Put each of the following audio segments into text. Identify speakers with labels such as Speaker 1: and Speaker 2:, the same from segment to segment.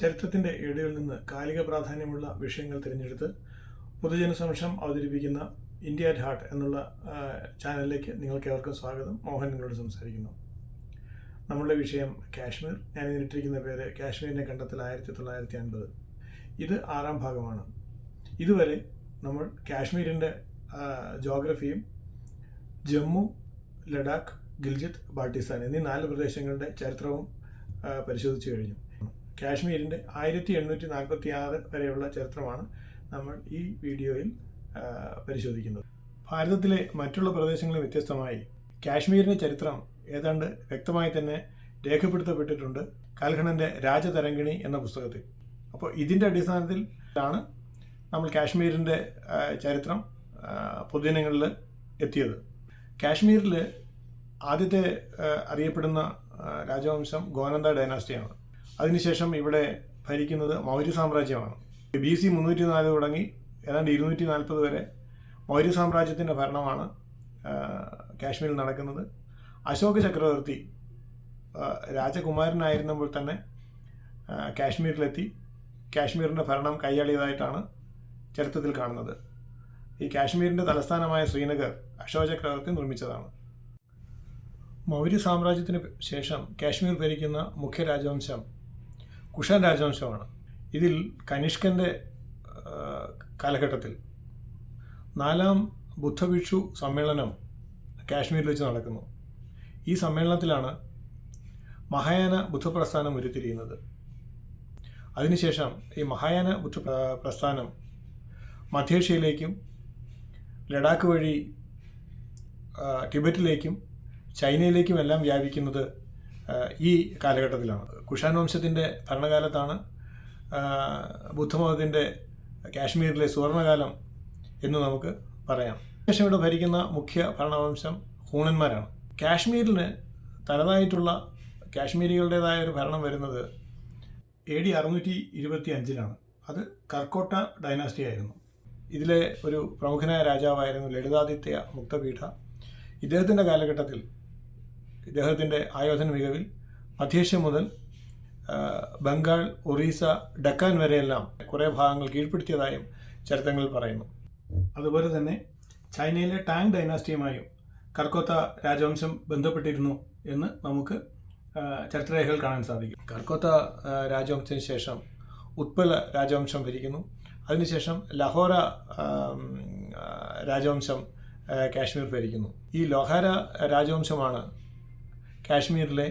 Speaker 1: ചരിത്രത്തിൻ്റെ ഏടുകളിൽ നിന്ന് കാലിക പ്രാധാന്യമുള്ള വിഷയങ്ങൾ തിരഞ്ഞെടുത്ത് പൊതുജനസമക്ഷം അവതരിപ്പിക്കുന്ന ഇന്ത്യ അറ്റ് ഹാർട്ട് എന്നുള്ള ചാനലിലേക്ക് നിങ്ങൾക്ക് ഏവർക്കും സ്വാഗതം. മോഹൻ നിങ്ങളോട് സംസാരിക്കുന്നു. നമ്മളുടെ വിഷയം കാശ്മീർ. ഞാൻ ഇതിനിട്ടിരിക്കുന്ന പേര് കാശ്മീരിനെ കണ്ടെത്തൽ 1950. ഇത് 6ാം ഭാഗമാണ്. ഇതുവരെ നമ്മൾ കാശ്മീരിൻ്റെ ജോഗ്രഫിയും ജമ്മു, ലഡാക്ക്, ഗിൽജിത്ത്, ബാൾട്ടിസ്ഥാൻ എന്നീ 4 പ്രദേശങ്ങളുടെ ചരിത്രവും പരിശോധിച്ചു കഴിഞ്ഞു. കാശ്മീരിൻ്റെ 1846 വരെയുള്ള ചരിത്രമാണ് നമ്മൾ ഈ വീഡിയോയിൽ പരിശോധിക്കുന്നത്. ഭാരതത്തിലെ മറ്റുള്ള പ്രദേശങ്ങളിൽ വ്യത്യസ്തമായി കാശ്മീരിൻ്റെ ചരിത്രം ഏതാണ്ട് വ്യക്തമായി തന്നെ രേഖപ്പെടുത്തപ്പെട്ടിട്ടുണ്ട് കാൽഖണൻ്റെ രാജതരംഗിണി എന്ന പുസ്തകത്തിൽ. അപ്പോൾ ഇതിൻ്റെ അടിസ്ഥാനത്തിലാണ് നമ്മൾ കാശ്മീരിൻ്റെ ചരിത്രം പൊതുജനങ്ങളിൽ എത്തിയത്. കാശ്മീരിൽ ആദ്യത്തെ അറിയപ്പെടുന്ന രാജവംശം ഗോനന്ദ ഡൈനാസ്റ്റിയാണ്. അതിനുശേഷം ഇവിടെ ഭരിക്കുന്നത് മൗര്യ സാമ്രാജ്യമാണ്. BC 304 തുടങ്ങി ഏതാണ്ട് 240 വരെ മൗര്യ സാമ്രാജ്യത്തിൻ്റെ ഭരണമാണ് കാശ്മീരിൽ നടക്കുന്നത്. അശോക ചക്രവർത്തി രാജകുമാരനായിരുന്നപ്പോൾ തന്നെ കാശ്മീരിലെത്തി കാശ്മീരിൻ്റെ ഭരണം കൈയാളിയതായിട്ടാണ് ചരിത്രത്തിൽ കാണുന്നത്. ഈ കാശ്മീരിൻ്റെ തലസ്ഥാനമായ ശ്രീനഗർ അശോക ചക്രവർത്തി നിർമ്മിച്ചതാണ്. മൗര്യ സാമ്രാജ്യത്തിന് ശേഷം കാശ്മീർ ഭരിക്കുന്ന മുഖ്യ രാജവംശം കുഷാൻ രാജവംശമാണ്. ഇതിൽ കനിഷ്കൻ്റെ കാലഘട്ടത്തിൽ 4ാം ബുദ്ധഭിക്ഷു സമ്മേളനം കാശ്മീരിൽ വെച്ച് നടക്കുന്നു. ഈ സമ്മേളനത്തിലാണ് മഹായാന ബുദ്ധപ്രസ്ഥാനം ഉരുത്തിരിയുന്നത്. അതിനുശേഷം ഈ മഹായാന ബുദ്ധ പ്രസ്ഥാനം മധ്യേഷ്യയിലേക്കും ലഡാക്ക് വഴി ടിബറ്റിലേക്കും ചൈനയിലേക്കും എല്ലാം വ്യാപിക്കുന്നത് ഈ കാലഘട്ടത്തിലാണ്. കുഷാൻ വംശത്തിൻ്റെ ഭരണകാലത്താണ് ബുദ്ധമതത്തിൻ്റെ കാശ്മീരിലെ സുവർണകാലം എന്ന് നമുക്ക് പറയാം. ശേഷം ഇവിടെ ഭരിക്കുന്ന മുഖ്യ ഭരണവംശം ഹൂണന്മാരാണ്. കാശ്മീരിന് തനതായിട്ടുള്ള കാശ്മീരികളുടേതായ ഒരു ഭരണം വരുന്നത് AD 625 അത് കർക്കോട്ട ഡൈനാസ്റ്റി ആയിരുന്നു. ഇതിലെ ഒരു പ്രമുഖനായ രാജാവായിരുന്നു ലളിതാദിത്യ മുക്തപീഠ. ഇദ്ദേഹത്തിൻ്റെ കാലഘട്ടത്തിൽ ഇദ്ദേഹത്തിൻ്റെ ആയോധന മികവിൽ മധ്യേഷ്യ മുതൽ ബംഗാൾ, ഒറീസ, ഡക്കാൻ വരെയെല്ലാം കുറേ ഭാഗങ്ങൾ കീഴ്പ്പെടുത്തിയതായും ചരിത്രങ്ങളിൽ പറയുന്നു. അതുപോലെ തന്നെ ചൈനയിലെ ടാങ് ഡൈനാസ്റ്റിയുമായും കർക്കോത്ത രാജവംശം ബന്ധപ്പെട്ടിരുന്നു എന്ന് നമുക്ക് ചരിത്രരേഖകൾ കാണാൻ സാധിക്കും. കർക്കോത്ത രാജവംശത്തിന് ശേഷം ഉത്പല രാജവംശം ഭരിക്കുന്നു. അതിനുശേഷം ലഹോര രാജവംശം കാശ്മീർ ഭരിക്കുന്നു. ഈ ലോഹാര രാജവംശമാണ് കാശ്മീരിലെ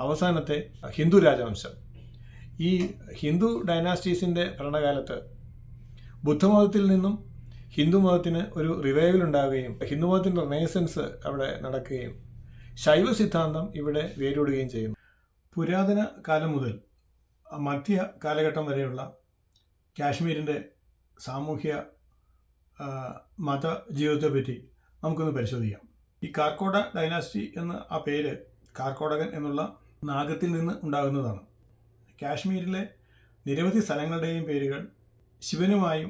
Speaker 1: അവസാനത്തെ ഹിന്ദു രാജവംശം. ഈ ഹിന്ദു ഡൈനാസ്റ്റീസിൻ്റെ ഭരണകാലത്ത് ബുദ്ധമതത്തിൽ നിന്നും ഹിന്ദുമതത്തിന് ഒരു റിവൈവൽ ഉണ്ടാവുകയും ഹിന്ദുമതത്തിൻ്റെ റിനൈസൻസ് അവിടെ നടക്കുകയും ശൈവ സിദ്ധാന്തം ഇവിടെ വേരൂടുകയും ചെയ്യുന്നു. പുരാതന കാലം മുതൽ മധ്യ കാലഘട്ടം വരെയുള്ള കാശ്മീരിൻ്റെ സാമൂഹ്യ മത ജീവിതത്തെപ്പറ്റി നമുക്കൊന്ന് പരിശോധിക്കാം. ഈ കാർക്കോട ഡൈനാസ്റ്റി എന്ന ആ പേര് കാർക്കോടകൻ എന്നുള്ള നാഗത്തിൽ നിന്ന് ഉണ്ടാകുന്നതാണ്. കാശ്മീരിലെ നിരവധി സ്ഥലങ്ങളുടെയും പേരുകൾ ശിവനുമായും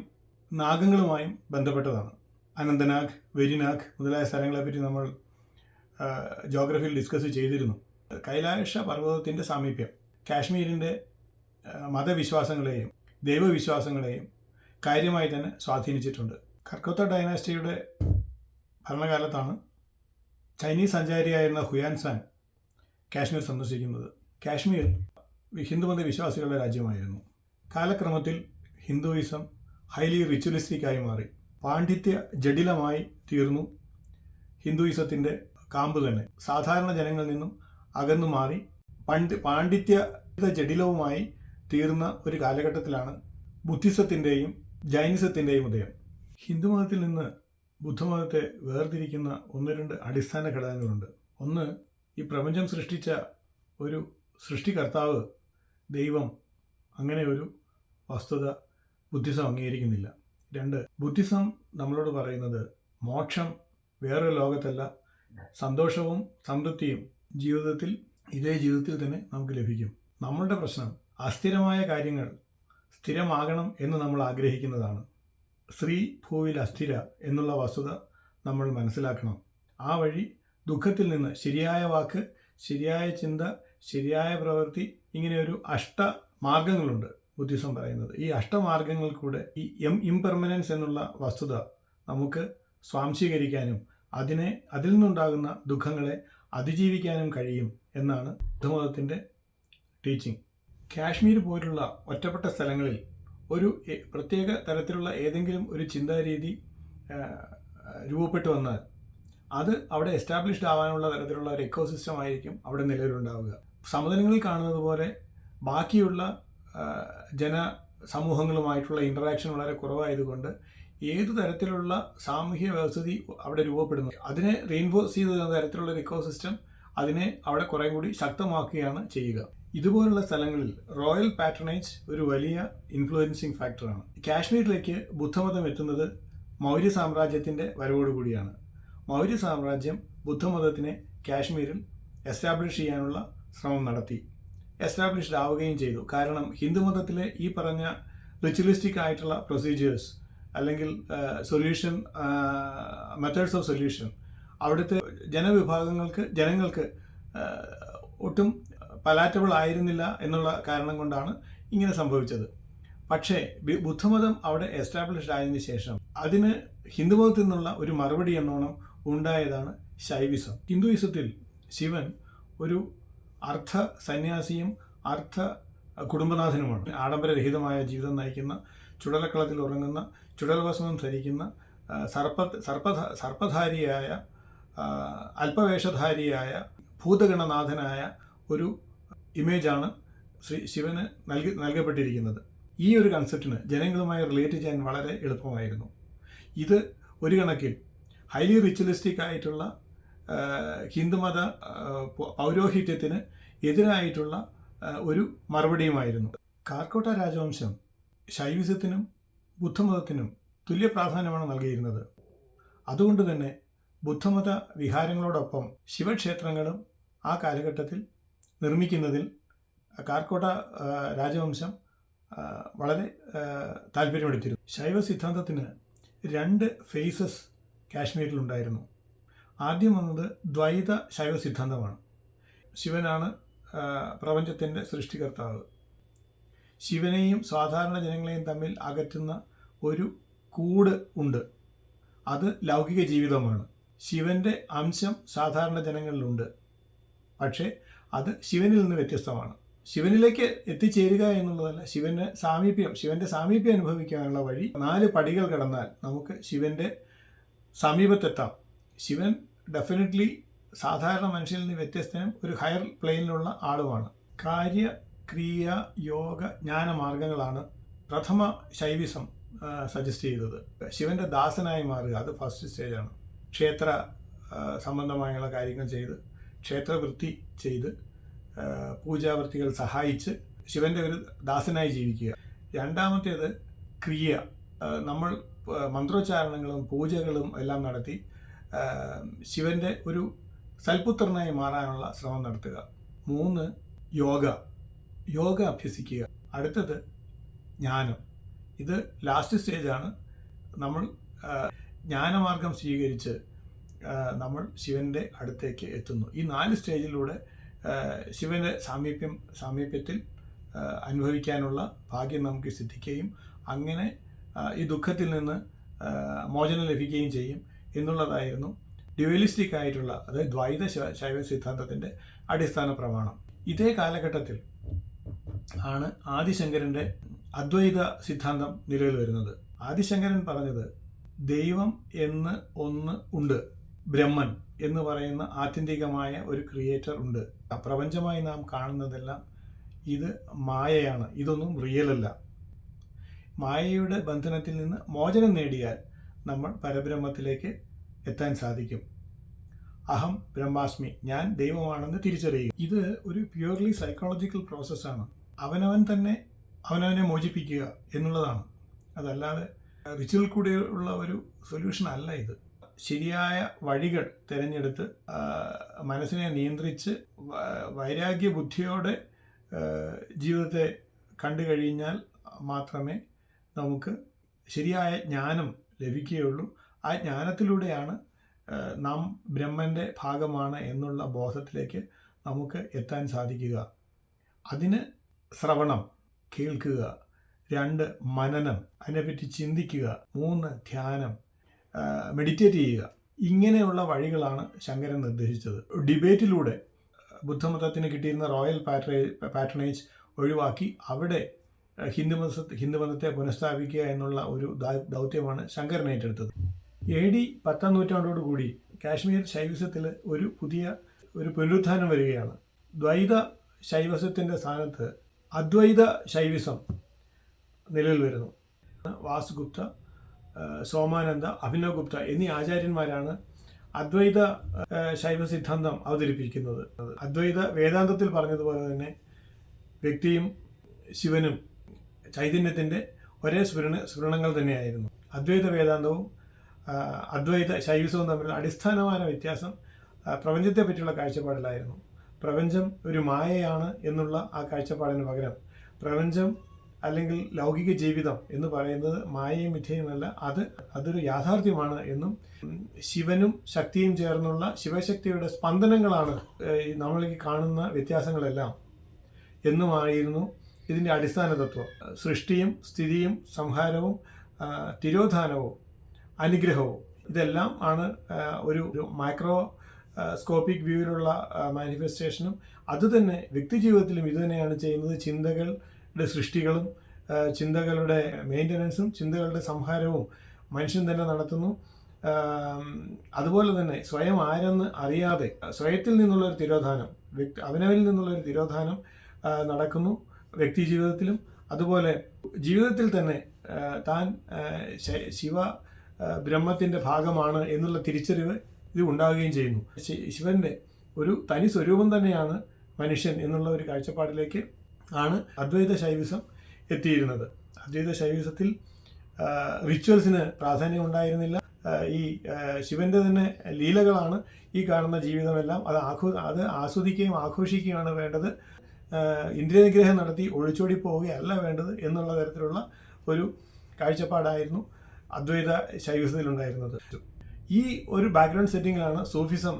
Speaker 1: നാഗങ്ങളുമായും ബന്ധപ്പെട്ടതാണ്. അനന്തനാഗ്, വെരിനാഗ് മുതലായ സ്ഥലങ്ങളെപ്പറ്റി നമ്മൾ ജോഗ്രഫിയിൽ ഡിസ്കസ് ചെയ്തിരുന്നു. കൈലാഷ പർവ്വതത്തിൻ്റെ സാമീപ്യം കാശ്മീരിൻ്റെ മതവിശ്വാസങ്ങളെയും ദൈവവിശ്വാസങ്ങളെയും കാര്യമായി തന്നെ സ്വാധീനിച്ചിട്ടുണ്ട്. കർക്കോത്ത ഡൈനാസ്റ്റിയുടെ ഭരണകാലത്താണ് ചൈനീസ് സഞ്ചാരിയായിരുന്ന ഹുയാൻസാൻ കാശ്മീർ സന്ദർശിക്കുന്നത്. കാശ്മീർ ഹിന്ദുമത വിശ്വാസികളുടെ രാജ്യമായിരുന്നു. കാലക്രമത്തിൽ ഹിന്ദുയിസം ഹൈലി റിച്വലിസ്റ്റിക്കായി മാറി. പാണ്ഡിത്യ ജഡിലമായി തീർന്നു ഹിന്ദുയിസത്തിൻ്റെ കാമ്പ് തന്നെ. സാധാരണ ജനങ്ങളിൽ നിന്നും അകന്നു മാറി പാണ്ഡിത്യ ജഡിലവുമായി തീർന്ന ഒരു കാലഘട്ടത്തിലാണ് ബുദ്ധിസത്തിൻ്റെയും ജൈനിസത്തിൻ്റെയും ഉദയം. ഹിന്ദുമതത്തിൽ നിന്ന് ബുദ്ധമതത്തെ വേർതിരിക്കുന്ന 1-2 അടിസ്ഥാന ഘടകങ്ങളുണ്ട്. ഒന്ന്, ഈ പ്രപഞ്ചം സൃഷ്ടിച്ച ഒരു സൃഷ്ടികർത്താവ് ദൈവം, അങ്ങനെ ഒരു വസ്തുത ബുദ്ധിസം അംഗീകരിക്കുന്നില്ല. 2, ബുദ്ധിസം നമ്മളോട് പറയുന്നത് മോക്ഷം വേറൊരു ലോകത്തല്ല, സന്തോഷവും സംതൃപ്തിയും ഇതേ ജീവിതത്തിൽ തന്നെ നമുക്ക് ലഭിക്കും. നമ്മളുടെ പ്രശ്നം അസ്ഥിരമായ കാര്യങ്ങൾ സ്ഥിരമാകണം എന്ന് നമ്മൾ ആഗ്രഹിക്കുന്നതാണ്. സ്ത്രീ ഭൂവിൽ അസ്ഥിര എന്നുള്ള വസ്തുത നമ്മൾ മനസ്സിലാക്കണം. ആ വഴി ദുഃഖത്തിൽ നിന്ന് ശരിയായ വാക്ക്, ശരിയായ ചിന്ത, ശരിയായ പ്രവൃത്തി, ഇങ്ങനെ ഒരു മാർഗങ്ങളുണ്ട് ബുദ്ധിസം പറയുന്നത്. ഈ അഷ്ടമാർഗങ്ങൾ കൂടെ ഈ ഇംപെർമനൻസ് എന്നുള്ള വസ്തുത നമുക്ക് സ്വാംശീകരിക്കാനും അതിൽ നിന്നുണ്ടാകുന്ന ദുഃഖങ്ങളെ അതിജീവിക്കാനും കഴിയും എന്നാണ് ബുദ്ധമതത്തിൻ്റെ ടീച്ചിങ്. കാശ്മീർ പോലുള്ള ഒറ്റപ്പെട്ട സ്ഥലങ്ങളിൽ ഒരു പ്രത്യേക തരത്തിലുള്ള ഏതെങ്കിലും ഒരു ചിന്താരീതി രൂപപ്പെട്ടു വന്നാൽ അത് അവിടെ എസ്റ്റാബ്ലിഷ്ഡ് ആവാനുള്ള തരത്തിലുള്ള ഒരു എക്കോസിസ്റ്റം ആയിരിക്കും അവിടെ നിലവിലുണ്ടാവുക. സമതലങ്ങളിൽ കാണുന്നത് പോലെ ബാക്കിയുള്ള ജനസമൂഹങ്ങളുമായിട്ടുള്ള ഇൻറ്ററാക്ഷൻ വളരെ കുറവായതുകൊണ്ട് ഏതു തരത്തിലുള്ള സാമൂഹ്യ വ്യവസ്ഥിതി അവിടെ രൂപപ്പെടുന്നു അതിനെ റീഇൻഫോഴ്സ് ചെയ്ത തരത്തിലുള്ള ഒരു ഇക്കോസിസ്റ്റം അതിനെ അവിടെ കുറേ കൂടി ശക്തമാക്കുകയാണ് ചെയ്യുക. ഇതുപോലുള്ള സ്ഥലങ്ങളിൽ റോയൽ പാട്രണേജ് ഒരു വലിയ ഇൻഫ്ലുവൻസിങ് ഫാക്ടറാണ്. കാശ്മീരിലേക്ക് ബുദ്ധമതം എത്തുന്നത് മൗര്യ സാമ്രാജ്യത്തിൻ്റെ വരവോടുകൂടിയാണ്. മൗര്യ സാമ്രാജ്യം ബുദ്ധമതത്തിനെ കാശ്മീരിൽ എസ്റ്റാബ്ലിഷ് ചെയ്യാനുള്ള ശ്രമം നടത്തി. എസ്റ്റാബ്ലിഷ്ഡ് ആവുകയും ചെയ്തു. കാരണം ഹിന്ദുമതത്തിലെ ഈ പറഞ്ഞ റിച്വലിസ്റ്റിക് ആയിട്ടുള്ള പ്രൊസീജിയേഴ്സ് അല്ലെങ്കിൽ സൊല്യൂഷൻ മെത്തേഡ്സ് ഓഫ് സൊല്യൂഷൻ അവിടുത്തെ ജനങ്ങൾക്ക് ഒട്ടും പലാറ്റബിൾ ആയിരുന്നില്ല എന്നുള്ള കാരണം കൊണ്ടാണ് ഇങ്ങനെ സംഭവിച്ചത്. പക്ഷേ ബുദ്ധമതം അവിടെ എസ്റ്റാബ്ലിഷ്ഡ് ആയതിനു ശേഷം അതിന് ഹിന്ദുമതത്തിൽ നിന്നുള്ള ഒരു മറുപടി എന്നോണം ഉണ്ടായതാണ് ശൈവിസം. ഹിന്ദുയിസത്തിൽ ശിവൻ ഒരു അർത്ഥ സന്യാസിയും അർത്ഥ കുടുംബനാഥനുമാണ്. ആഡംബരരഹിതമായ ജീവിതം നയിക്കുന്ന, ചുടലക്കളത്തിൽ ഉറങ്ങുന്ന, ചുടൽവസ്ത്രം ധരിക്കുന്ന, സർപ്പധാരിയായ, അല്പവേഷധാരിയായ, ഭൂതഗണനാഥനായ ഒരു ഇമേജാണ് ശിവന് നൽകപ്പെട്ടിരിക്കുന്നത്. ഈ ഒരു കൺസെപ്റ്റിന് ജനങ്ങളുമായി റിലേറ്റ് ചെയ്യാൻ വളരെ എളുപ്പമായിരുന്നു. ഇത് ഒരു കണക്കിൽ ഹൈലി റിച്വലിസ്റ്റിക് ആയിട്ടുള്ള ഹിന്ദുമത പൗരോഹിത്യത്തിന് എതിരായിട്ടുള്ള ഒരു മറുപടിയുമായിരുന്നു. കാർക്കോട്ട രാജവംശം ശൈവിസത്തിനും ബുദ്ധമതത്തിനും തുല്യ പ്രാധാന്യമാണ് നൽകിയിരുന്നത്. അതുകൊണ്ട് തന്നെ ബുദ്ധമത വിഹാരങ്ങളോടൊപ്പം ശിവക്ഷേത്രങ്ങളും ആ കാലഘട്ടത്തിൽ നിർമ്മിക്കുന്നതിൽ കാർക്കോട്ട രാജവംശം വളരെ താല്പര്യമെടുത്തിരുന്നു. ശൈവ സിദ്ധാന്തത്തിന് 2 ഫേസസ് കാശ്മീരിലുണ്ടായിരുന്നു. ആദ്യം വന്നത് ദ്വൈത ശൈവ സിദ്ധാന്തമാണ്. ശിവനാണ് പ്രപഞ്ചത്തിൻ്റെ സൃഷ്ടികർത്താവ്. ശിവനെയും സാധാരണ ജനങ്ങളെയും തമ്മിൽ അകറ്റുന്ന ഒരു കൂട് ഉണ്ട്. അത് ലൗകിക ജീവിതമാണ്. ശിവൻ്റെ അംശം സാധാരണ ജനങ്ങളിലുണ്ട്. പക്ഷേ അത് ശിവനിൽ നിന്ന് വ്യത്യസ്തമാണ്. ശിവനിലേക്ക് എത്തിച്ചേരുക എന്നുള്ളതല്ല, ശിവൻ്റെ സാമീപ്യം അനുഭവിക്കാനുള്ള വഴി 4 പടികൾ കടന്നാൽ നമുക്ക് ശിവൻ്റെ സമീപത്തെത്താം. ശിവൻ ഡെഫിനറ്റ്ലി സാധാരണ മനുഷ്യനിൽ നിന്ന് വ്യത്യസ്തനും ഒരു ഹയർ പ്ലെയിനിലുള്ള ആളുമാണ്. കാര്യ, ക്രിയ, യോഗ, ജ്ഞാന മാർഗങ്ങളാണ് പ്രഥമ ശൈവിസം സജസ്റ്റ് ചെയ്തത്. ശിവൻ്റെ ദാസനായി മാറുക, അത് ഫസ്റ്റ് സ്റ്റേജാണ്. ക്ഷേത്ര സംബന്ധമായുള്ള കാര്യങ്ങൾ ചെയ്ത്, ക്ഷേത്രവൃത്തി ചെയ്ത്, പൂജാവൃത്തികൾ സഹായിച്ച് ശിവൻ്റെ ഒരു ദാസനായി ജീവിക്കുക. രണ്ടാമത്തേത് ക്രിയ. നമ്മൾ മന്ത്രോച്ചാരണങ്ങളും പൂജകളും എല്ലാം നടത്തി ശിവൻ്റെ ഒരു സൽപുത്രനായി മാറാനുള്ള ശ്രമം നടത്തുക. 3 യോഗ അഭ്യസിക്കുക. അടുത്തത് ജ്ഞാനം. ഇത് ലാസ്റ്റ് സ്റ്റേജാണ്. നമ്മൾ ജ്ഞാനമാർഗം സ്വീകരിച്ച് നമ്മൾ ശിവൻ്റെ അടുത്തേക്ക് എത്തുന്നു. ഈ 4 സ്റ്റേജിലൂടെ ശിവൻ്റെ സാമീപ്യത്തിൽ അനുഭവിക്കാനുള്ള ഭാഗ്യം നമുക്ക് സിദ്ധിക്കുകയും അങ്ങനെ ഈ ദുഃഖത്തിൽ നിന്ന് മോചനം ലഭിക്കുകയും ചെയ്യും എന്നുള്ളതായിരുന്നു ഡ്യുവലിസ്റ്റിക് ആയിട്ടുള്ള, അതായത് ദ്വൈത ശൈവ സിദ്ധാന്തത്തിൻ്റെ അടിസ്ഥാന പ്രമാണം. ഇതേ കാലഘട്ടത്തിൽ ആണ് ആദിശങ്കരൻ്റെ അദ്വൈത സിദ്ധാന്തം നിലവിൽ വരുന്നത്. ആദിശങ്കരൻ പറഞ്ഞത് ദൈവം എന്ന് ഒന്ന് ഉണ്ട്, ബ്രഹ്മൻ എന്ന് പറയുന്ന ആത്യന്തികമായ ഒരു ക്രിയേറ്റർ ഉണ്ട്. പ്രപഞ്ചമായി നാം കാണുന്നതെല്ലാം ഇത് മായയാണ്, ഇതൊന്നും റിയലല്ല. മായയുടെ ബന്ധനത്തിൽ നിന്ന് മോചനം നേടിയാൽ നമ്മൾ പരബ്രഹ്മത്തിലേക്ക് എത്താൻ സാധിക്കും. അഹം ബ്രഹ്മാസ്മി, ഞാൻ ദൈവമാണെന്ന് തിരിച്ചറിയുക. ഇത് ഒരു പ്യൂർലി സൈക്കോളജിക്കൽ പ്രോസസ്സാണ്. അവനവനെ മോചിപ്പിക്കുക എന്നുള്ളതാണ്. അതല്ലാതെ റിച്വൽ കൂടെയുള്ള ഒരു സൊല്യൂഷൻ അല്ല ഇത്. ശരിയായ വഴികൾ തിരഞ്ഞെടുത്ത് മനസ്സിനെ നിയന്ത്രിച്ച് വൈരാഗ്യ ബുദ്ധിയോടെ ജീവിതത്തെ കണ്ടു കഴിഞ്ഞാൽ മാത്രമേ നമുക്ക് ശരിയായ ജ്ഞാനം ലഭിക്കുകയുള്ളൂ. ആ ജ്ഞാനത്തിലൂടെയാണ് നാം ബ്രഹ്മൻ്റെ ഭാഗമാണ് എന്നുള്ള ബോധത്തിലേക്ക് നമുക്ക് എത്താൻ സാധിക്കുക. അതിന് ശ്രവണം, കേൾക്കുക, 2 മനനം, അതിനെപ്പറ്റി ചിന്തിക്കുക, 3 ധ്യാനം, മെഡിറ്റേറ്റ് ചെയ്യുക. ഇങ്ങനെയുള്ള വഴികളാണ് ശങ്കരൻ നിർദ്ദേശിച്ചത്. ഡിബേറ്റിലൂടെ ബുദ്ധമതത്തിന് കിട്ടിയിരുന്ന റോയൽ പാട്രണേജ് ഒഴിവാക്കി അവിടെ ഹിന്ദുമതത്തെ പുനഃസ്ഥാപിക്കുക എന്നുള്ള ഒരു ദൗത്യമാണ് ശങ്കരൻ ഏറ്റെടുത്തത്. AD 10-ാം നൂറ്റാണ്ടോടുകൂടി കാശ്മീർ ശൈവിസത്തിൽ ഒരു പുനരുത്ഥാനം വരികയാണ്. ദ്വൈത ശൈവസത്തിൻ്റെ സ്ഥാനത്ത് അദ്വൈത ശൈവിസം നിലവിൽ വരുന്നു. വാസുഗുപ്ത, സോമാനന്ദ, അഭിനവ് ഗുപ്ത എന്നീ ആചാര്യന്മാരാണ് അദ്വൈത ശൈവ സിദ്ധാന്തം അവതരിപ്പിക്കുന്നത്. അദ്വൈത വേദാന്തത്തിൽ പറഞ്ഞതുപോലെ തന്നെ വ്യക്തിയും ശിവനും ചൈതന്യത്തിൻ്റെ ഒരേ സ്ഫുരണങ്ങൾ തന്നെയായിരുന്നു. അദ്വൈത വേദാന്തവും അദ്വൈത ശൈവിസവും തമ്മിലുള്ള അടിസ്ഥാനമായ വ്യത്യാസം പ്രപഞ്ചത്തെ പറ്റിയുള്ള കാഴ്ചപ്പാടിലായിരുന്നു. പ്രപഞ്ചം ഒരു മായയാണ് എന്നുള്ള ആ കാഴ്ചപ്പാടിന് പകരം പ്രപഞ്ചം അല്ലെങ്കിൽ ലൗകിക ജീവിതം എന്ന് പറയുന്നത് മായയും മിഥ്യയുമല്ല, അതൊരു യാഥാർത്ഥ്യമാണ് എന്നും ശിവനും ശക്തിയും ചേർന്നുള്ള ശിവശക്തിയുടെ സ്പന്ദനങ്ങളാണ് നമ്മൾ ഈ കാണുന്ന വ്യത്യാസങ്ങളെല്ലാം എന്നുമായിരുന്നു ഇതിൻ്റെ അടിസ്ഥാന തത്വം. സൃഷ്ടിയും സ്ഥിതിയും സംഹാരവും തിരോധാനവും അനുഗ്രഹവും ഇതെല്ലാം ആണ് ഒരു മൈക്രോ സ്കോപ്പിക് വ്യൂവിലുള്ള മാനിഫെസ്റ്റേഷനും അതുതന്നെ വ്യക്തിജീവിതത്തിലും ഇതുതന്നെയാണ് ചെയ്യുന്നത്. ചിന്തകളുടെ സൃഷ്ടികളും ചിന്തകളുടെ മെയിൻ്റനൻസും ചിന്തകളുടെ സംഹാരവും മനുഷ്യൻ തന്നെ നടത്തുന്നു. അതുപോലെ തന്നെ സ്വയം ആരെന്ന് അറിയാതെ സ്വയത്തിൽ നിന്നുള്ളൊരു തിരോധാനം, അവനവനിൽ നിന്നുള്ളൊരു തിരോധാനം നടക്കുന്നു വ്യക്തി ജീവിതത്തിലും. അതുപോലെ ജീവിതത്തിൽ തന്നെ താൻ ശിവ ബ്രഹ്മത്തിൻ്റെ ഭാഗമാണ് എന്നുള്ള തിരിച്ചറിവ് ഇത് ഉണ്ടാവുകയും ചെയ്യുന്നു. ശിവന്റെ ഒരു തനി സ്വരൂപം തന്നെയാണ് മനുഷ്യൻ എന്നുള്ള ഒരു കാഴ്ചപ്പാടിലേക്ക് ആണ് അദ്വൈത ശൈവിസം എത്തിയിരുന്നത്. അദ്വൈത ശൈവിസത്തിൽ റിച്വൽസിന് പ്രാധാന്യം ഉണ്ടായിരുന്നില്ല. ഈ ശിവന്റെ തന്നെ ലീലകളാണ് ഈ കാണുന്ന ജീവിതമെല്ലാം. അത് ആസ്വദിക്കുകയും ആഘോഷിക്കുകയാണ് വേണ്ടത്. ഇന്ദ്രിയനിഗ്രഹം നടത്തി ഒളിച്ചോടി പോവുകയല്ല വേണ്ടത് എന്നുള്ള തരത്തിലുള്ള ഒരു കാഴ്ചപ്പാടായിരുന്നു അദ്വൈത ശൈവിസത്തിലുണ്ടായിരുന്നത്. ഈ ഒരു ബാക്ക്ഗ്രൗണ്ട് സെറ്റിങ്ങിലാണ് സൂഫിസം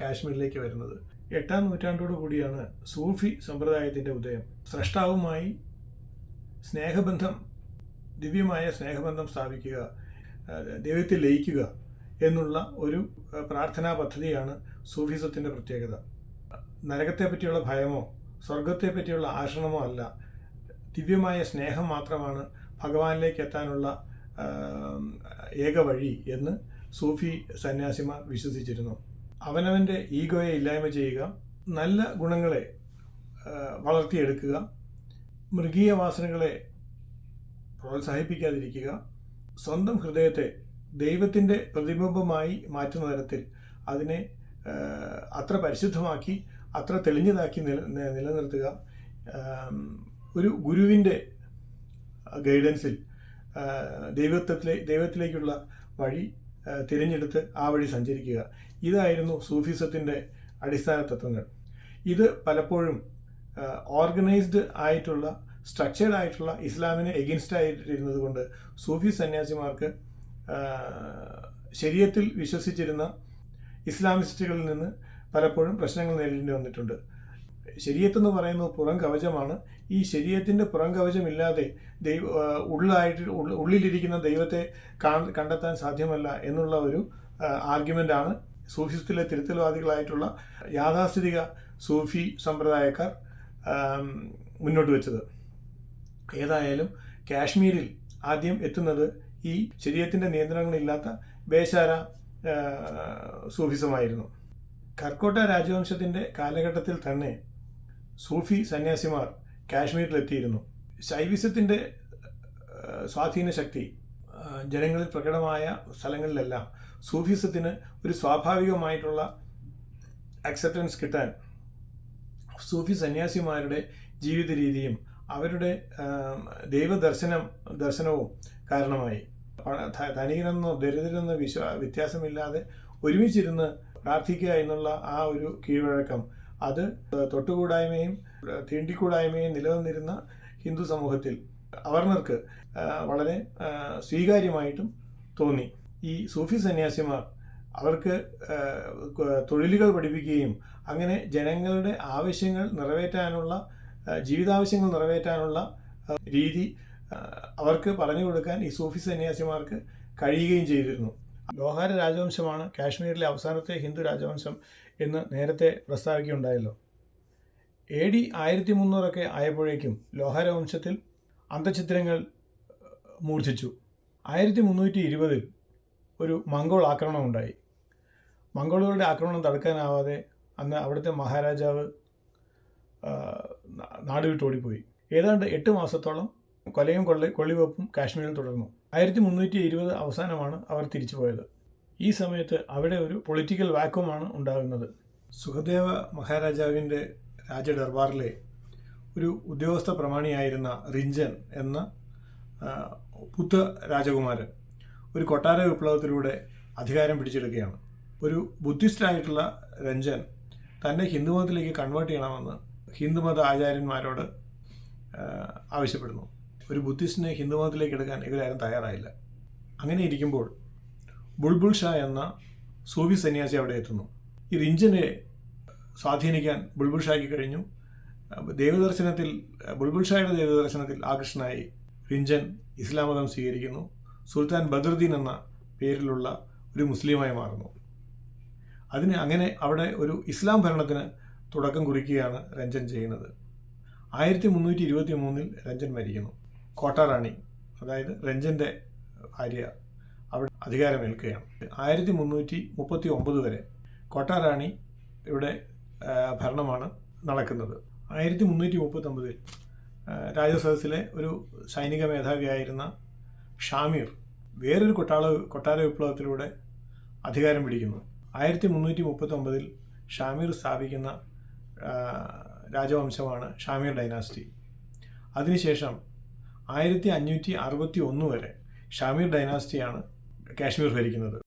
Speaker 1: കാശ്മീരിലേക്ക് വരുന്നത്. 8-ാം നൂറ്റാണ്ടോടു കൂടിയാണ് സൂഫി സമ്പ്രദായത്തിൻ്റെ ഉദയം. സ്രഷ്ടാവുമായി ദിവ്യമായ സ്നേഹബന്ധം സ്ഥാപിക്കുക, ദൈവത്തിൽ ലയിക്കുക എന്നുള്ള ഒരു പ്രാർത്ഥനാ പദ്ധതിയാണ് സൂഫിസത്തിൻ്റെ പ്രത്യേകത. നരകത്തെ പറ്റിയുള്ള ഭയമോ സ്വർഗത്തെ പറ്റിയുള്ള ആശ്രമമോ അല്ല, ദിവ്യമായ സ്നേഹം മാത്രമാണ് ഭഗവാനിലേക്ക് എത്താനുള്ള ഏക വഴി എന്ന് സൂഫി സന്യാസിമാർ വിശ്വസിച്ചിരുന്നു. അവനവൻ്റെ ഈഗോയെ ഇല്ലായ്മ ചെയ്യുക, നല്ല ഗുണങ്ങളെ വളർത്തിയെടുക്കുക, മൃഗീയ വാസനകളെ പ്രോത്സാഹിപ്പിക്കാതിരിക്കുക, സ്വന്തം ഹൃദയത്തെ ദൈവത്തിൻ്റെ പ്രതിബിംബമായി മാറ്റുന്ന തരത്തിൽ അതിനെ അത്ര പരിശുദ്ധമാക്കി അത്ര തെളിഞ്ഞതാക്കി നിലനിർത്തുക, ഒരു ഗുരുവിൻ്റെ ഗൈഡൻസിൽ ദൈവത്തിലേക്കുള്ള വഴി തിരഞ്ഞെടുത്ത് ആ വഴി സഞ്ചരിക്കുക. ഇതായിരുന്നു സൂഫിസത്തിൻ്റെ അടിസ്ഥാന തത്വങ്ങൾ. ഇത് പലപ്പോഴും ഓർഗനൈസ്ഡ് ആയിട്ടുള്ള സ്ട്രക്ചേർഡ് ആയിട്ടുള്ള ഇസ്ലാമിന് എഗെയിൻസ്റ്റ് ആയിട്ടിരുന്നത് കൊണ്ട് സൂഫി സന്യാസിമാർക്ക് ശരീഅത്തിൽ വിശ്വസിച്ചിരുന്ന ഇസ്ലാമിസ്റ്റുകളിൽ നിന്ന് പലപ്പോഴും പ്രശ്നങ്ങൾ നേരിടേണ്ടി വന്നിട്ടുണ്ട്. ശരീഅത്ത് എന്ന് പറയുന്നത് പുറം കവചമാണ്. ഈ ശരീഅത്തിൻ്റെ പുറം കവചമില്ലാതെ ഉള്ളിലിരിക്കുന്ന ദൈവത്തെ കണ്ടെത്താൻ സാധ്യമല്ല എന്നുള്ള ഒരു ആർഗ്യുമെൻ്റാണ് സൂഫിസത്തിലെ തിരുത്തൽവാദികളായിട്ടുള്ള യാഥാസ്ഥിതിക സൂഫി സമ്പ്രദായക്കാർ മുന്നോട്ട് വെച്ചത്. ഏതായാലും കാശ്മീരിൽ ആദ്യം എത്തുന്നത് ഈ ശരീഅത്തിൻ്റെ നിയന്ത്രണങ്ങളില്ലാത്ത ബേശാര സൂഫിസമായിരുന്നു. കർക്കോട്ട രാജവംശത്തിൻ്റെ കാലഘട്ടത്തിൽ തന്നെ സൂഫി സന്യാസിമാർ കാശ്മീരിലെത്തിയിരുന്നു. ശൈവിസത്തിൻ്റെ സ്വാധീന ശക്തി ജനങ്ങളിൽ പ്രകടമായ സ്ഥലങ്ങളിലെല്ലാം സൂഫിസത്തിന് ഒരു സ്വാഭാവികമായിട്ടുള്ള അക്സെപ്റ്റൻസ് കിട്ടാൻ സൂഫി സന്യാസിമാരുടെ ജീവിത രീതിയും അവരുടെ ദൈവദർശനവും കാരണമായി. ധനികനെന്നോ ദരിദ്രനെന്നോ വ്യത്യാസമില്ലാതെ ഒരുമിച്ചിരുന്ന് പ്രാർത്ഥിക്കുക എന്നുള്ള ആ ഒരു കീഴ്വഴക്കം അത് തൊട്ടുകൂടായ്മയും തീണ്ടിക്കൂടായ്മയും നിലനിന്നിരുന്ന ഹിന്ദു സമൂഹത്തിൽ അവർണർക്ക് വളരെ സ്വീകാര്യമായിട്ടും തോന്നി. ഈ സൂഫി സന്യാസിമാർ അവർക്ക് തൊഴിലുകൾ പഠിപ്പിക്കുകയും അങ്ങനെ ജനങ്ങളുടെ ആവശ്യങ്ങൾ നിറവേറ്റാനുള്ള ജീവിതാവശ്യങ്ങൾ നിറവേറ്റാനുള്ള രീതി അവർക്ക് പറഞ്ഞു കൊടുക്കാൻ ഈ സൂഫി സന്യാസിമാർക്ക് കഴിയുകയും ചെയ്തിരുന്നു. ലോഹാര രാജവംശമാണ് കാശ്മീരിലെ അവസാനത്തെ ഹിന്ദു രാജവംശം എന്ന് നേരത്തെ പ്രസ്താവിക്കുകയുണ്ടായല്ലോ. AD 1300 ആയപ്പോഴേക്കും ലോഹാര വംശത്തിൽ അന്തഛിദ്രങ്ങൾ മൂർച്ഛിച്ചു. 1320 ഒരു മംഗോൾ ആക്രമണമുണ്ടായി. മംഗോളുകളുടെ ആക്രമണം തടുക്കാനാവാതെ അന്ന് അവിടുത്തെ മഹാരാജാവ് നാടുവിട്ട് ഓടിപ്പോയി. ഏതാണ്ട് 8 മാസത്തോളം കൊലയും കൊള്ളിവെപ്പും കാശ്മീരിൽ തുടർന്നു. 1320 അവസാനമാണ് അവർ തിരിച്ചു പോയത്. ഈ സമയത്ത് അവിടെ ഒരു പൊളിറ്റിക്കൽ വാക്വമാണ് ഉണ്ടാകുന്നത്. സുഖദേവ മഹാരാജാവിൻ്റെ രാജദർബാറിലെ ഒരു ഉദ്യോഗസ്ഥ പ്രമാണിയായിരുന്ന റിഞ്ചൻ എന്ന പുത്ത രാജകുമാരൻ ഒരു കൊട്ടാര വിപ്ലവത്തിലൂടെ അധികാരം പിടിച്ചെടുക്കുകയാണ്. ഒരു ബുദ്ധിസ്റ്റായിട്ടുള്ള രഞ്ജൻ തന്നെ ഹിന്ദുമതത്തിലേക്ക് കൺവേർട്ട് ചെയ്യണമെന്ന് ഹിന്ദുമത ആചാര്യന്മാരോട് ആവശ്യപ്പെടുന്നു. ഒരു ബുദ്ധിസ്റ്റിനെ ഹിന്ദുമതത്തിലേക്ക് എടുക്കാൻ ഇവരാരും തയ്യാറായില്ല. അങ്ങനെ ഇരിക്കുമ്പോൾ ബുൾബുൾ ഷാ എന്ന സൂഫി സന്യാസി അവിടെ എത്തുന്നു. ഈ റിഞ്ചനെ സ്വാധീനിക്കാൻ ബുൾബുൾ ഷായ്ക്ക് കഴിഞ്ഞു. ബുൾബുൾ ഷായുടെ ദേവദർശനത്തിൽ ആകൃഷ്ടനായി റിഞ്ചൻ ഇസ്ലാം മതം സ്വീകരിക്കുന്നു. സുൽത്താൻ ബദറുദ്ദീൻ എന്ന പേരിലുള്ള ഒരു മുസ്ലിമായി മാറുന്നു. അങ്ങനെ അവിടെ ഒരു ഇസ്ലാം ഭരണത്തിന് തുടക്കം കുറിക്കുകയാണ് രഞ്ജൻ ചെയ്യുന്നത്. 1323 രഞ്ജൻ മരിക്കുന്നു. കോട്ടാറാണി, അതായത് രഞ്ജൻ്റെ ഭാര്യ, അവിടെ അധികാരമേൽക്കുകയാണ്. 1339 വരെ കോട്ടാറാണി ഇവിടെ ഭരണമാണ് നടക്കുന്നത്. 1339 രാജസദസ്സിലെ ഒരു സൈനിക മേധാവിയായിരുന്ന ഷാമീർ വേറൊരു കൊട്ടാര വിപ്ലവത്തിലൂടെ അധികാരം പിടിക്കുന്നു. 1339 ഷാമീർ സ്ഥാപിക്കുന്ന രാജവംശമാണ് ഷാമീർ ഡൈനാസ്റ്റി. അതിനുശേഷം 1561 വരെ ഷാമീർ ഡൈനാസ്റ്റിയാണ് കാശ്മീർ ഭരിക്കുന്നത്.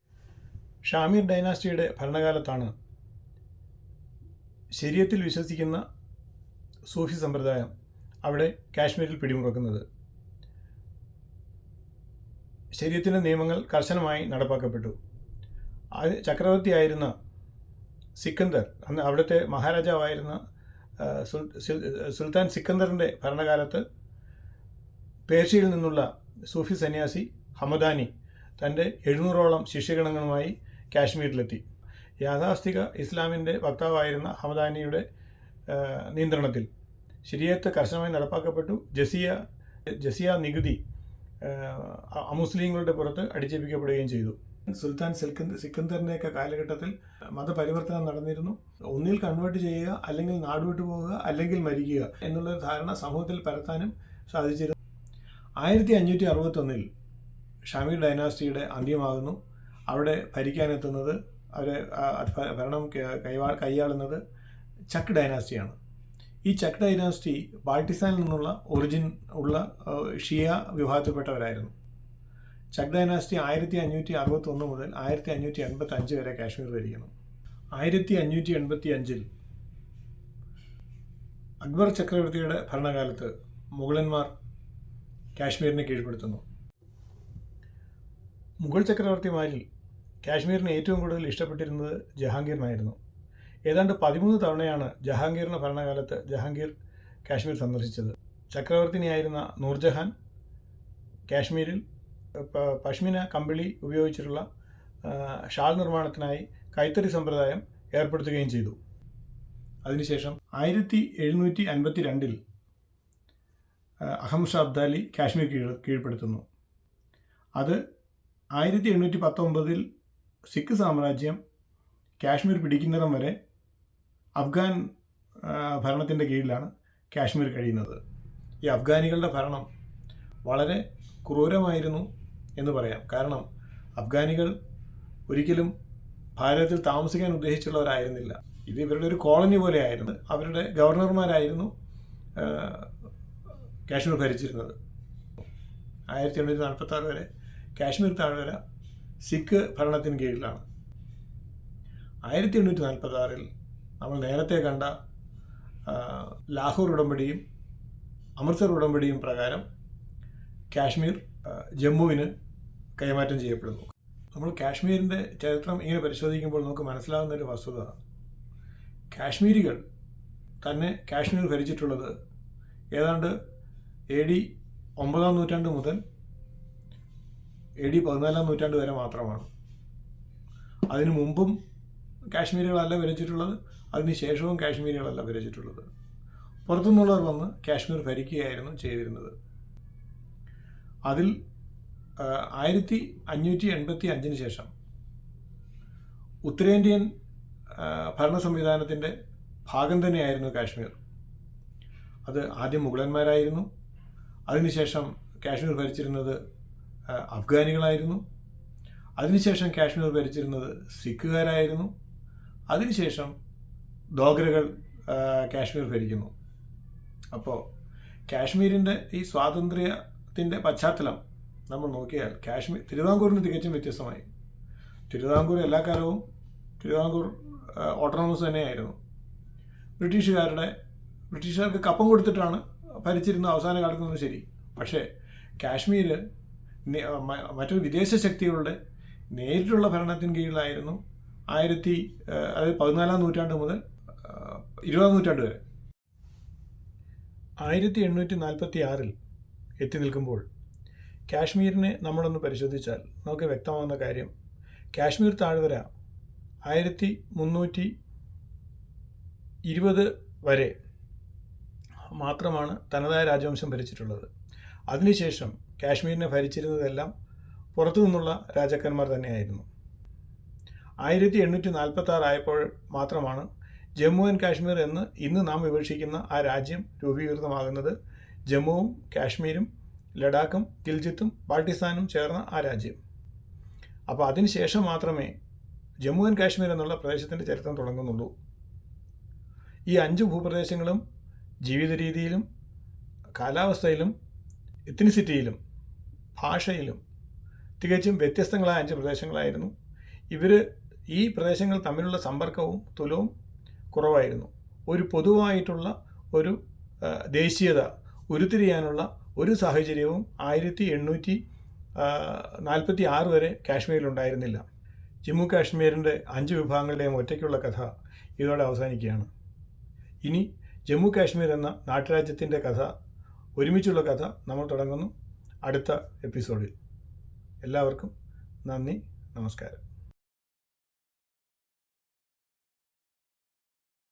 Speaker 1: ഷാമീർ ഡൈനാസ്റ്റിയുടെ ഭരണകാലത്താണ് ശരീഅത്തിൽ വിശ്വസിക്കുന്ന സൂഫി സമ്പ്രദായം അവിടെ കാശ്മീരിൽ പിടിമുറുക്കുന്നത്. ശരീഅത്തിൻ്റെ നിയമങ്ങൾ കർശനമായി നടപ്പാക്കപ്പെട്ടു. ചക്രവർത്തിയായിരുന്ന സിക്കന്ദർ, അന്ന് അവിടുത്തെ മഹാരാജാവായിരുന്ന സുൽത്താൻ സിക്കന്ദറിൻ്റെ ഭരണകാലത്ത് പേർഷ്യയിൽ നിന്നുള്ള സൂഫി സന്യാസി ഹമദാനി തൻ്റെ 700ഓളം ശിഷ്യഗണങ്ങളുമായി കാശ്മീരിലെത്തി. യാഥാസ്ഥിക ഇസ്ലാമിൻ്റെ വക്താവായിരുന്ന ഹമദാനിയുടെ നിയന്ത്രണത്തിൽ ശരീഅത്ത് കർശനമായി നടപ്പാക്കപ്പെട്ടു. ജസിയ നികുതി അമുസ്ലിങ്ങളുടെ പുറത്ത് അടിച്ചേൽപ്പിക്കപ്പെടുകയും ചെയ്തു. സുൽത്താൻ സിക്കന്ദറിൻ്റെയൊക്കെ കാലഘട്ടത്തിൽ മതപരിവർത്തനം നടന്നിരുന്നു. ഒന്നിൽ കൺവേർട്ട് ചെയ്യുക, അല്ലെങ്കിൽ നാടുവിട്ടു പോവുക, അല്ലെങ്കിൽ മരിക്കുക എന്നുള്ളൊരു ധാരണ സമൂഹത്തിൽ പരത്താനും സാധിച്ചിരുന്നു. 1561 ഷാമീർ ഡൈനാസ്റ്റിയുടെ അന്ത്യമാകുന്നു. അവിടെ ഭരിക്കാനെത്തുന്നത്, ഭരണം കൈയാളുന്നത് ചക്ക് ഡൈനാസ്റ്റിയാണ്. ഈ ചക്ക് ഡൈനാസ്റ്റി ബാൾട്ടിസ്ഥാനിൽ നിന്നുള്ള ഒറിജിൻ ഉള്ള ഷിയ വിഭാഗത്തിൽപ്പെട്ടവരായിരുന്നു. ചക്ക് ഡൈനാസ്റ്റി 1561 മുതൽ 1585 വരെ കാശ്മീർ ഭരിക്കുന്നു. 1585 അക്ബർ ചക്രവർത്തിയുടെ ഭരണകാലത്ത് മുഗളന്മാർ കാശ്മീരിനെ കീഴ്പ്പെടുത്തുന്നു. മുഗൾ ചക്രവർത്തിമാരിൽ കാശ്മീരിനെ ഏറ്റവും കൂടുതൽ ഇഷ്ടപ്പെട്ടിരുന്നത് ജഹാംഗീറിനായിരുന്നു. ഏതാണ്ട് 13 തവണയാണ് ജഹാംഗീറിൻ്റെ ഭരണകാലത്ത് ജഹാംഗീർ കാശ്മീർ സന്ദർശിച്ചത്. ചക്രവർത്തിനിയായിരുന്ന നൂർജഹാൻ കാശ്മീരിൽ പഷ്മിന കമ്പിളി ഉപയോഗിച്ചിട്ടുള്ള ഷാൾ നിർമ്മാണത്തിനായി കൈത്തറി സമ്പ്രദായം ഏർപ്പെടുത്തുകയും ചെയ്തു. അതിനുശേഷം 1752 അഹമ്മദ് ഷാ അബ്ദാലി കാശ്മീർ കീഴ്പ്പെടുത്തുന്നു. അത് 1819 സിഖ് സാമ്രാജ്യം കാശ്മീർ പിടിക്കുന്നിടം വരെ അഫ്ഗാൻ ഭരണത്തിൻ്റെ കീഴിലാണ് കാശ്മീർ കഴിയുന്നത്. ഈ അഫ്ഗാനികളുടെ ഭരണം വളരെ ക്രൂരമായിരുന്നു എന്ന് പറയാം. കാരണം അഫ്ഗാനികൾ ഒരിക്കലും ഭാരതത്തിൽ താമസിക്കാൻ ഉദ്ദേശിച്ചുള്ളവരായിരുന്നില്ല. ഇത് ഇവരുടെ ഒരു കോളനി പോലെയായിരുന്നു. അവരുടെ ഗവർണർമാരായിരുന്നു കാശ്മീർ ഭരിച്ചിരുന്നത്. 1846 വരെ കാശ്മീർ താഴ്വര സിഖ് ഭരണത്തിന് കീഴിലാണ്. 1846 നമ്മൾ നേരത്തെ കണ്ട ലാഹോർ ഉടമ്പടിയും അമൃത്സർ ഉടമ്പടിയും പ്രകാരം കാശ്മീർ ജമ്മുവിന് കൈമാറ്റം ചെയ്യപ്പെടുന്നു. നമ്മൾ കാശ്മീരിൻ്റെ ചരിത്രം ഇങ്ങനെ പരിശോധിക്കുമ്പോൾ നമുക്ക് മനസ്സിലാകുന്ന ഒരു വസ്തുത, കാശ്മീരികൾ തന്നെ കാശ്മീർ ഭരിച്ചിട്ടുള്ളത് ഏതാണ്ട് AD 9-ാം നൂറ്റാണ്ട് മുതൽ AD 14-ാം നൂറ്റാണ്ട് വരെ മാത്രമാണ്. അതിനു മുമ്പും കാശ്മീരികളല്ല ഭരിച്ചിട്ടുള്ളത്, അതിനുശേഷവും കാശ്മീരികളല്ല ഭരിച്ചിട്ടുള്ളത്. പുറത്തുനിന്നുള്ളവർ വന്ന് കാശ്മീർ ഭരിക്കുകയായിരുന്നു ചെയ്തിരുന്നത്. അതിൽ 1585 ശേഷം ഉത്തരേന്ത്യൻ ഭരണ സംവിധാനത്തിൻ്റെ ഭാഗം തന്നെയായിരുന്നു കാശ്മീർ. അത് ആദ്യം മുഗളന്മാരായിരുന്നു, അതിനുശേഷം കാശ്മീർ ഭരിച്ചിരുന്നത് അഫ്ഗാനികളായിരുന്നു, അതിനുശേഷം കാശ്മീർ ഭരിച്ചിരുന്നത് സിഖുകാരായിരുന്നു, അതിനുശേഷം ഡോഗ്രകൾ കാശ്മീർ ഭരിക്കുന്നു. അപ്പോൾ കാശ്മീരിൻ്റെ ഈ സ്വാതന്ത്ര്യത്തിൻ്റെ പശ്ചാത്തലം നമ്മൾ നോക്കിയാൽ തിരുവിതാംകൂറിന് തികച്ചും വ്യത്യസ്തമായി. തിരുവിതാംകൂർ എല്ലാ കാലവും ഓട്ടോണമസ് തന്നെയായിരുന്നു. ബ്രിട്ടീഷുകാർക്ക് കപ്പം കൊടുത്തിട്ടാണ് ഭരിച്ചിരുന്ന അവസാന കാലത്ത് നിന്ന് ശരി. പക്ഷേ കാശ്മീർ മറ്റൊരു വിദേശ ശക്തികളുടെ നേരിട്ടുള്ള ഭരണത്തിന് കീഴിലായിരുന്നു 14-ാം നൂറ്റാണ്ട് മുതൽ 20-ാം നൂറ്റാണ്ട് വരെ. 1846 എത്തി നിൽക്കുമ്പോൾ കാശ്മീരിനെ നമ്മളൊന്ന് പരിശോധിച്ചാൽ നമുക്ക് വ്യക്തമാകുന്ന കാര്യം, കാശ്മീർ താഴ്വര 1320 വരെ മാത്രമാണ് തനതായ രാജവംശം ഭരിച്ചിട്ടുള്ളത്. അതിനുശേഷം കാശ്മീരിനെ ഭരിച്ചിരുന്നതെല്ലാം പുറത്തു നിന്നുള്ള രാജാക്കന്മാർ തന്നെയായിരുന്നു. 1846 ആയപ്പോൾ മാത്രമാണ് ജമ്മു ആൻഡ് കാശ്മീർ എന്ന് ഇന്ന് നാം വിവക്ഷിക്കുന്ന ആ രാജ്യം രൂപീകൃതമാകുന്നത്. ജമ്മുവും കാശ്മീരും ലഡാക്കും ഗിൽജിത്തും ബാൾട്ടിസ്ഥാനും ചേർന്ന ആ രാജ്യം. അപ്പോൾ അതിനുശേഷം മാത്രമേ ജമ്മു ആൻഡ് കാശ്മീർ എന്നുള്ള പ്രദേശത്തിൻ്റെ ചരിത്രം തുടങ്ങുന്നുള്ളൂ. ഈ 5 ഭൂപ്രദേശങ്ങളും ജീവിത രീതിയിലും കാലാവസ്ഥയിലും എത്നിസിറ്റിയിലും ഭാഷയിലും തികച്ചും വ്യത്യസ്തങ്ങളായ 5 പ്രദേശങ്ങളായിരുന്നു. ഈ പ്രദേശങ്ങൾ തമ്മിലുള്ള സമ്പർക്കവും തുലവും കുറവായിരുന്നു. ഒരു പൊതുവായിട്ടുള്ള ഒരു ദേശീയത ഉരുത്തിരിയാനുള്ള ഒരു സാഹചര്യവും 1846 വരെ കാശ്മീരിലുണ്ടായിരുന്നില്ല. ജമ്മു കാശ്മീരിൻ്റെ 5 വിഭാഗങ്ങളുടെയും ഒറ്റയ്ക്കുള്ള കഥ ഇതോടെ അവസാനിക്കുകയാണ്. ഇനി ജമ്മു കാശ്മീർ എന്ന നാട്ടുരാജ്യത്തിൻ്റെ കഥ, ഒരുമിച്ചുള്ള കഥ നമ്മൾ തുടങ്ങുന്നു അടുത്ത എപ്പിസോഡിൽ. എല്ലാവർക്കും നന്ദി, നമസ്കാരം.